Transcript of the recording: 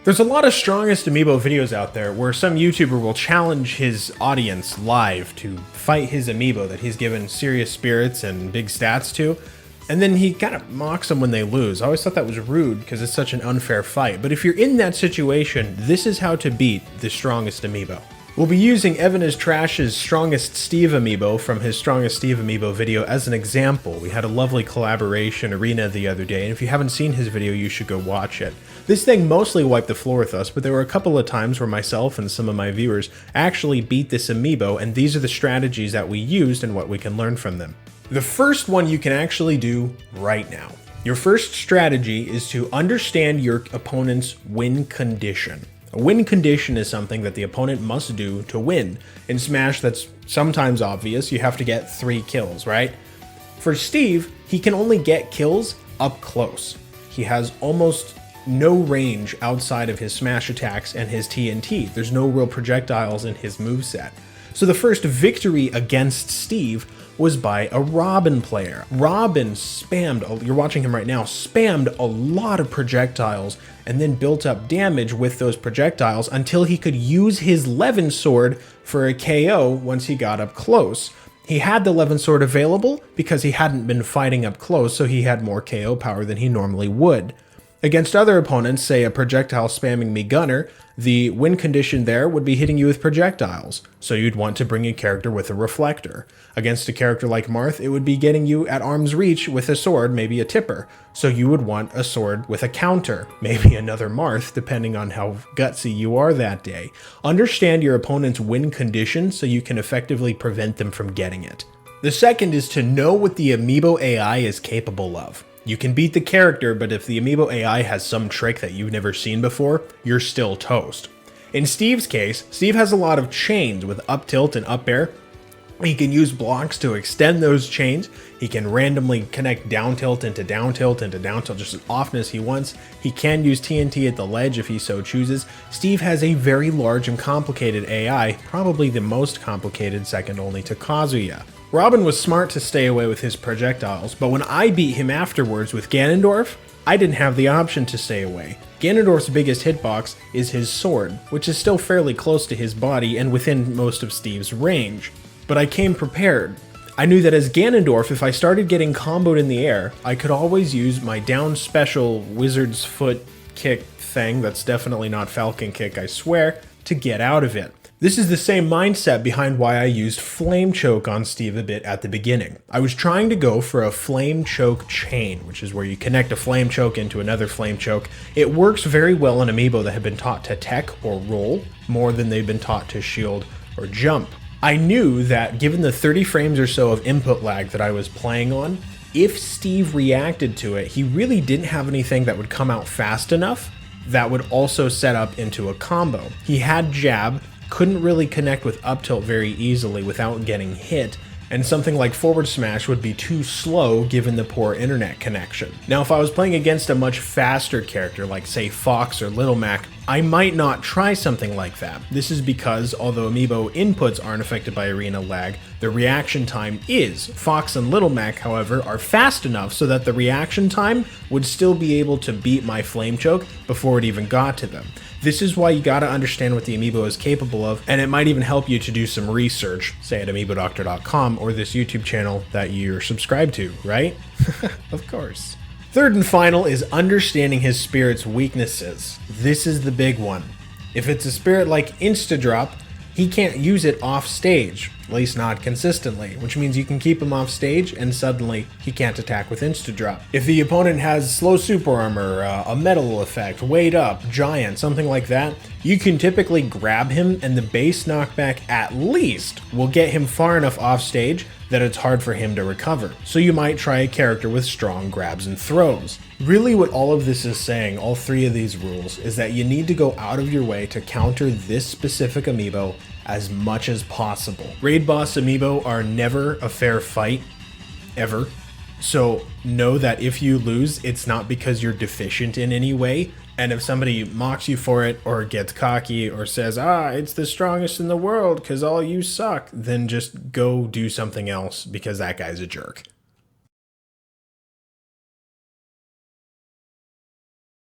There's a lot of strongest amiibo videos out there where some YouTuber will challenge his audience live to fight his amiibo that he's given serious spirits and big stats to, and then he kind of mocks them when they lose. I always thought that was rude because it's such an unfair fight, but if you're in that situation, this is how to beat the strongest amiibo. We'll be using Evan is Trash's Strongest Steve amiibo from his Strongest Steve amiibo video as an example. We had a lovely collaboration arena the other day, and if you haven't seen his video, you should go watch it. This thing mostly wiped the floor with us, but there were a couple of times where myself and some of my viewers actually beat this amiibo, and these are the strategies that we used and what we can learn from them. The first one you can actually do right now. Your first strategy is to understand your opponent's win condition. A win condition is something that the opponent must do to win. In Smash, that's sometimes obvious. You have to get 3 kills, right? For Steve, he can only get kills up close. He has almost no range outside of his Smash attacks and his TNT. There's no real projectiles in his moveset. So the first victory against Steve was by a Robin player. Robin spammed, you're watching him right now, spammed a lot of projectiles and then built up damage with those projectiles until he could use his Levin sword for a KO once he got up close. He had the Levin sword available because he hadn't been fighting up close, so he had more KO power than he normally would. Against other opponents, say a projectile spamming me gunner, the win condition there would be hitting you with projectiles, so you'd want to bring a character with a reflector. Against a character like Marth, it would be getting you at arm's reach with a sword, maybe a tipper, so you would want a sword with a counter, maybe another Marth, depending on how gutsy you are that day. Understand your opponent's win condition so you can effectively prevent them from getting it. The second is to know what the Amiibo AI is capable of. You can beat the character, but if the Amiibo AI has some trick that you've never seen before, you're still toast. In Steve's case, Steve has a lot of chains with up tilt and up air. He can use blocks to extend those chains. He can randomly connect down tilt into down tilt into down tilt just as often as he wants. He can use TNT at the ledge if he so chooses. Steve has a very large and complicated AI, probably the most complicated, second only to Kazuya. Robin was smart to stay away with his projectiles, but when I beat him afterwards with Ganondorf, I didn't have the option to stay away. Ganondorf's biggest hitbox is his sword, which is still fairly close to his body and within most of Steve's range. But I came prepared. I knew that as Ganondorf, if I started getting comboed in the air, I could always use my down special wizard's foot kick thing, that's definitely not Falcon Kick, I swear, to get out of it. This is the same mindset behind why I used Flame Choke on Steve a bit at the beginning. I was trying to go for a Flame Choke chain, which is where you connect a Flame Choke into another Flame Choke. It works very well on Amiibo that have been taught to tech or roll more than they've been taught to shield or jump. I knew that given the 30 frames or so of input lag that I was playing on, if Steve reacted to it, he really didn't have anything that would come out fast enough that would also set up into a combo. He had jab, couldn't really connect with up tilt very easily without getting hit, and something like forward smash would be too slow given the poor internet connection. Now, if I was playing against a much faster character like say Fox or Little Mac, I might not try something like that. This is because although Amiibo inputs aren't affected by arena lag, the reaction time is. Fox and Little Mac, however, are fast enough so that the reaction time would still be able to beat my Flame Choke before it even got to them. This is why you gotta understand what the Amiibo is capable of, and it might even help you to do some research, say at amiibodoctor.com or this YouTube channel that you're subscribed to, right? Of course. Third and final is understanding his spirit's weaknesses. This is the big one. If it's a spirit like Insta-Drop, he can't use it off stage, at least not consistently, which means you can keep him off stage and suddenly he can't attack with Insta-Drop. If the opponent has slow super armor, a metal effect, weight up, giant, something like that, you can typically grab him and the base knockback at least will get him far enough off stage that it's hard for him to recover. So you might try a character with strong grabs and throws. Really what all of this is saying, all 3 of these rules, is that you need to go out of your way to counter this specific Amiibo as much as possible. Raid boss Amiibo are never a fair fight, ever. So know that if you lose, it's not because you're deficient in any way. And if somebody mocks you for it or gets cocky or says, it's the strongest in the world because all you suck, then just go do something else because that guy's a jerk.